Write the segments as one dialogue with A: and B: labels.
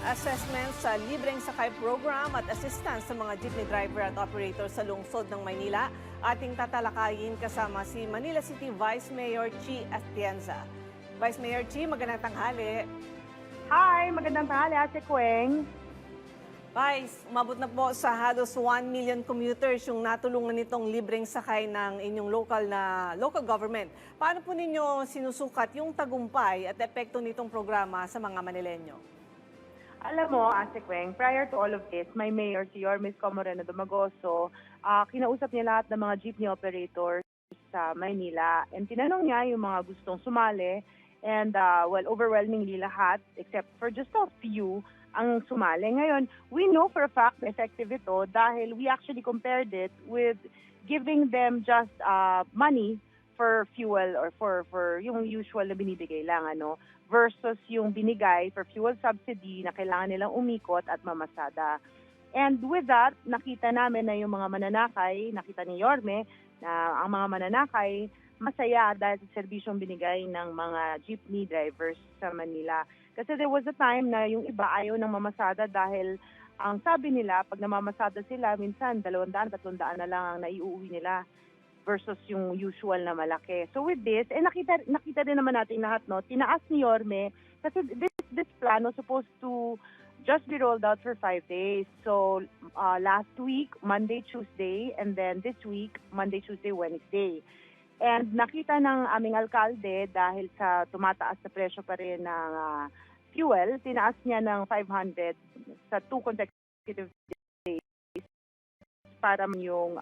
A: assessment sa libreng sakay program at assistance sa mga jeepney driver at operator sa lungsod ng Maynila. Ating tatalakayin kasama si Manila City Vice Mayor Chi Atienza. Vice Mayor Chi, magandang tanghali.
B: Hi, magandang tanghali, Ate Kueng.
A: Vice, umabot na po sa halos 1 million commuters yung natulungan nitong libreng sakay ng inyong local government. Paano po ninyo sinusukat yung tagumpay at epekto nitong programa sa mga Manileño?
B: Alam mo, Ate Kueng, prior to all of this, my mayor, si Yorme Moreno Dumagoso, kinausap niya lahat ng mga jeepney operators sa Maynila. And tinanong niya yung mga gustong sumali. And overwhelmingly lahat, except for just a few, ang sumali. Ngayon, we know for a fact na effective ito dahil we actually compared it with giving them just money for fuel or for yung usual na binibigay lang, versus yung binigay for fuel subsidy na kailangan nilang umikot at mamasada. And with that, nakita namin na yung mga mananakay, nakita ni Yorme na ang mga mananakay masaya dahil sa serbisyong binigay ng mga jeepney drivers sa Manila. Kasi there was a time na yung iba ayaw ng mamasada dahil ang sabi nila, pag namamasada sila, minsan 200-300 na lang ang naiuwi nila versus yung usual na malaki. So with this, nakita din naman natin lahat, tinaas ni Yorme, kasi this plan was supposed to just be rolled out for 5 days. So last week, Monday, Tuesday, and then this week, Monday, Tuesday, Wednesday. And nakita ng aming alkalde dahil sa tumataas na presyo pa rin ng fuel, tinaas niya ng 500 sa 2 consecutive days para yung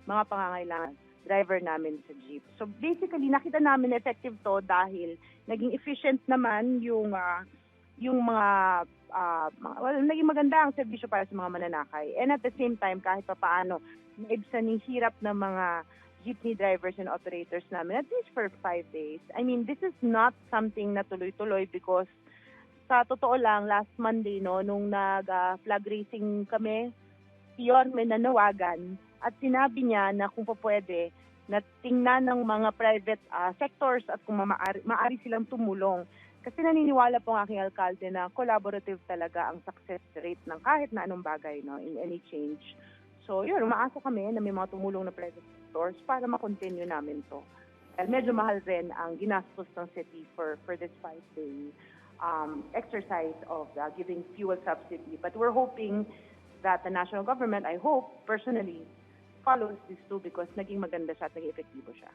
B: mga pangangailangan driver namin sa jeep. So basically, nakita namin effective to dahil naging efficient naman yung naging maganda ang serbisyo para sa mga mananakay. And at the same time, kahit pa paano, naibsan yung hirap ng mga jeepney drivers and operators namin, at least for 5 days. I mean, this is not something na tuloy-tuloy because sa totoo lang, last Monday, nung nag-flag racing kami, si Yorme nanawagan at sinabi niya na kung pwede, na tingnan ng mga private sectors at kung maaari silang tumulong. Kasi naniniwala po ang aking alkalde na collaborative talaga ang success rate ng kahit na anong bagay in any change. So yun, umaasa kami na may mga tumulong na private sectors para ma-continue namin to. Dahil medyo mahal rin ang ginastos ng city for this 5-day exercise of giving fuel subsidy. But we're hoping that the national government, I hope, personally, follows this too because naging maganda siya at naging epektibo siya.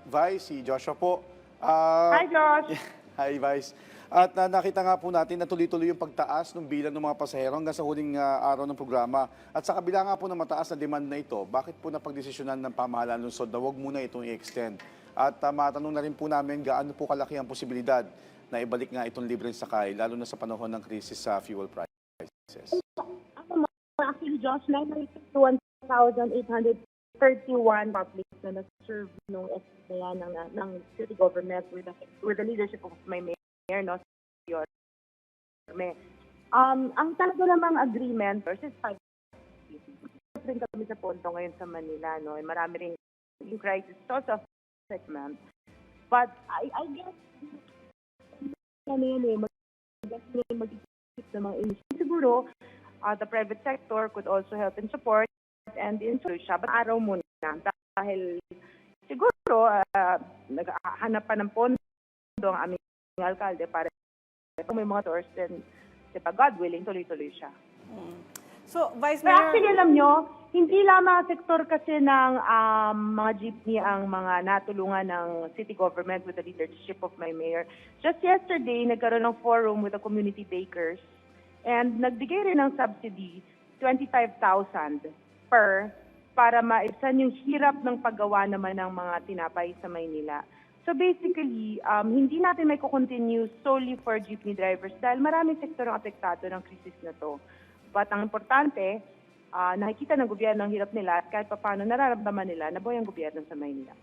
C: Vice, si Joshua po.
B: Hi, Josh!
C: Hi, Vice. At nakita nga po natin na tuloy-tuloy yung pagtaas ng bilang ng mga pasahero hanggang sa huling araw ng programa. At sa kabila nga po ng mataas na demand na ito, bakit po napagdesisyonan ng pamahalaan ng lungsod na huwag muna itong i-extend? At matanong na rin po namin gaano po kalaki ang posibilidad na ibalik nga itong libreng sakay, lalo na sa panahon ng krisis sa fuel prices?
B: Actually, Josh, 991,831 public na na-serve nung SDN ng city government with the leadership of my mayor, Yorme. Ang talaga namang agreement versus 5 rin kami sa Ponto ngayon sa Manila, marami rin yung crisis also segment. But I guess mag-isip ng mga initiative. Siguro, the private sector could also help and support and influence siya. But araw muna dahil siguro naghahanap pa ng pondo ang aming alkalde para kung may mga tours then God willing, tuloy-tuloy siya.
A: So, Vice Mayor...
B: Actually, alam nyo, hindi lamang sektor kasi ng mga jeepney ang mga natulungan ng city government with the leadership of my mayor. Just yesterday, nagkaroon ng forum with the community bakers and nagbigay rin ng subsidy, 25,000 para maibsan yung hirap ng paggawa naman ng mga tinapay sa Maynila. So basically, hindi natin may continue solely for jeepney drivers dahil maraming sektor ang apektado ng krisis na to. But ang importante, nakikita ng gobyerno ang hirap nila at kahit paano nararamdaman nila na buhay ang gobyerno sa Maynila.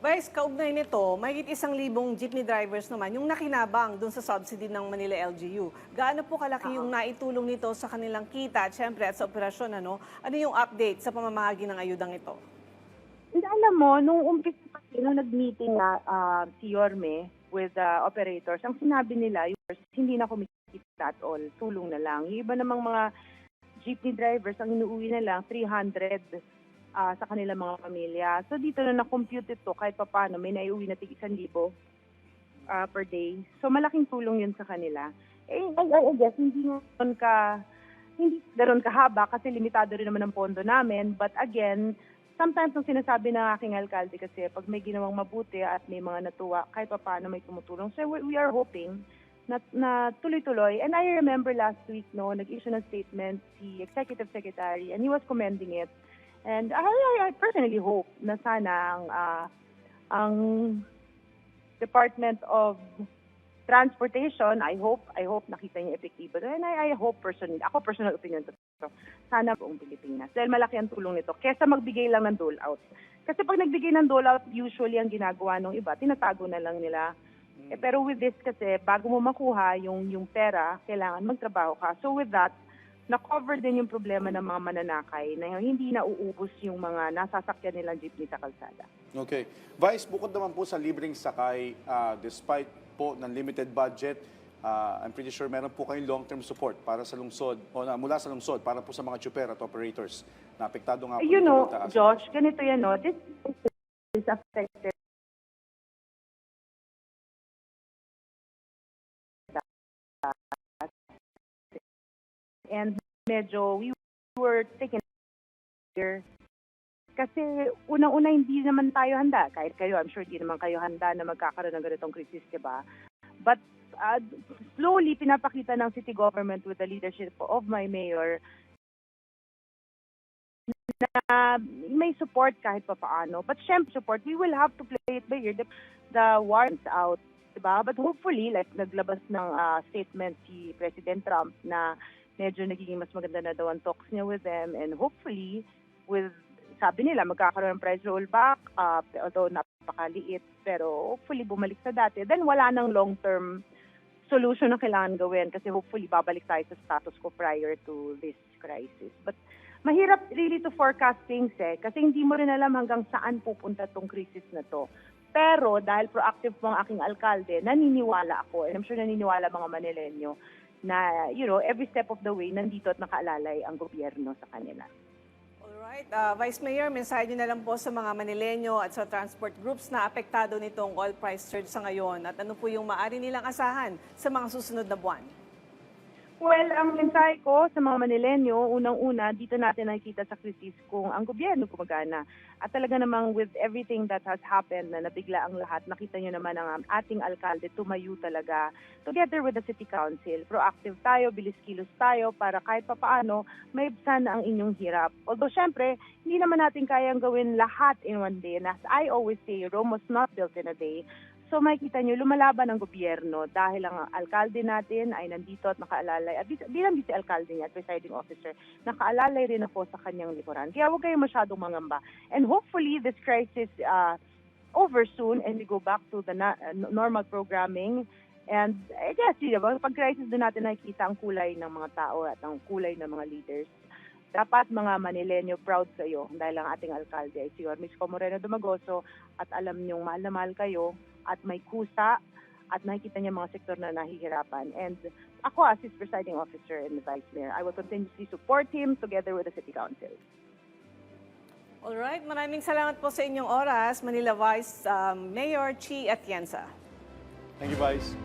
A: Vice, kaugnay nito, mahigit 1,000 jeepney drivers naman yung nakinabang dun sa subsidy ng Manila LGU. Gaano po kalaki yung naitulong nito sa kanilang kita at syempre at sa operasyon? Ano yung update sa pamamahagi ng ayudang ito?
B: Hindi, alam mo, nung umpisa nung nag-meeting na si Yorme with operators, ang sinabi nila, hindi na kumikita at all. Tulong na lang. Yung iba namang mga jeepney drivers, ang inuuwi na lang 300 sa kanilang mga pamilya. So dito na na-compute ito kahit paano may naiuwi na tig 1,000 per day. So malaking tulong yun sa kanila. I guess hindi ganoon kahaba kasi limitado rin naman ang pondo namin. But again, sometimes ang sinasabi ng aking alkalde kasi pag may ginawang mabuti at may mga natuwa, kahit paano may tumutulong. So we are hoping na tuloy-tuloy. And I remember last week, nag-issue ng statement si Executive Secretary and he was commending it. And I personally hope na sana ang Department of Transportation, I hope nakita niya epektibo. And I hope personally, ako personal opinion to, sana buong Pilipinas. Dahil malaki ang tulong nito. Kesa magbigay lang ng dole-out. Kasi pag nagbigay ng dole-out, usually ang ginagawa ng iba, tinatago na lang nila. Pero with this kasi, bago mo makuha yung pera, kailangan magtrabaho ka. So with that, na-cover din yung problema ng mga mananakay na hindi na uubos yung mga nasasakyan nilang jeepney sa kalsada.
C: Okay. Vice, bukod naman po sa libreng sakay, despite po ng limited budget, I'm pretty sure meron po kayong long-term support para sa lungsod, mula sa lungsod, para po sa mga chuper at operators na apektado nga po.
B: You know, Josh, ganito yan, this is affected. And medyo we were taken here kasi unang-una hindi naman tayo handa. Kahit kayo, I'm sure hindi naman kayo handa na magkakaroon ng ganitong krisis, diba? But slowly pinapakita ng city government with the leadership of my mayor na may support kahit pa paano. But syempre support, we will have to play it by ear. The warrants out, diba? But hopefully, like naglabas ng statement si President Trump na medyo nagiging mas maganda na daw ang talks niya with them, and hopefully with, sabi nila magkakaroon ng price rollback, although napakaliit, pero hopefully bumalik sa dati, then wala nang long-term solution na kailangan gawin kasi hopefully babalik tayo sa status quo prior to this crisis. But mahirap really to forecast things kasi hindi mo rin alam hanggang saan pupunta tong crisis na to. Pero dahil proactive po ang aking alkalde, naniniwala ako, and I'm sure naniniwala mga Manileño, na, every step of the way, nandito at nakaalalay ang gobyerno sa kanila.
A: Alright. Vice Mayor, mensahe niyo na lang po sa mga Manileño at sa transport groups na apektado nitong oil price surge sa ngayon at ano po yung maaari nilang asahan sa mga susunod na buwan?
B: Well, ang mensahe ko sa mga Manileño, unang-una, dito natin nakikita sa krisis kung ang gobyerno gumagana. At talaga namang with everything that has happened na nabigla ang lahat, nakita nyo naman ang ating alkalde tumayo talaga together with the city council. Proactive tayo, bilis-kilos tayo para kahit papaano maibsan ang inyong hirap. Although syempre, hindi naman natin kayang gawin lahat in one day. And as I always say, Rome was not built in a day. So makikita nyo, lumalaban ang gobyerno dahil ang alkalde natin ay nandito at nakaalalay. At di lang si alkalde niya, presiding officer, nakaalalay rin ako sa kanyang likuran. Kaya huwag kayong masyadong mangamba. And hopefully this crisis over soon and we go back to the normal programming. And I guess, pag crisis din natin nakikita ang kulay ng mga tao at ang kulay ng mga leaders. Dapat mga Manileño proud kayo dahil ang ating alkalde ay si Misko Moreno Dumagoso at alam niyong mahal na mahal kayo at may kusa at nakikita niya mga sektor na nahihirapan. And ako as his presiding officer and vice mayor, I will continuously support him together with the city council.
A: Alright, maraming salamat po sa inyong oras, Manila Vice Mayor Chi Atienza.
C: Thank you, Vice.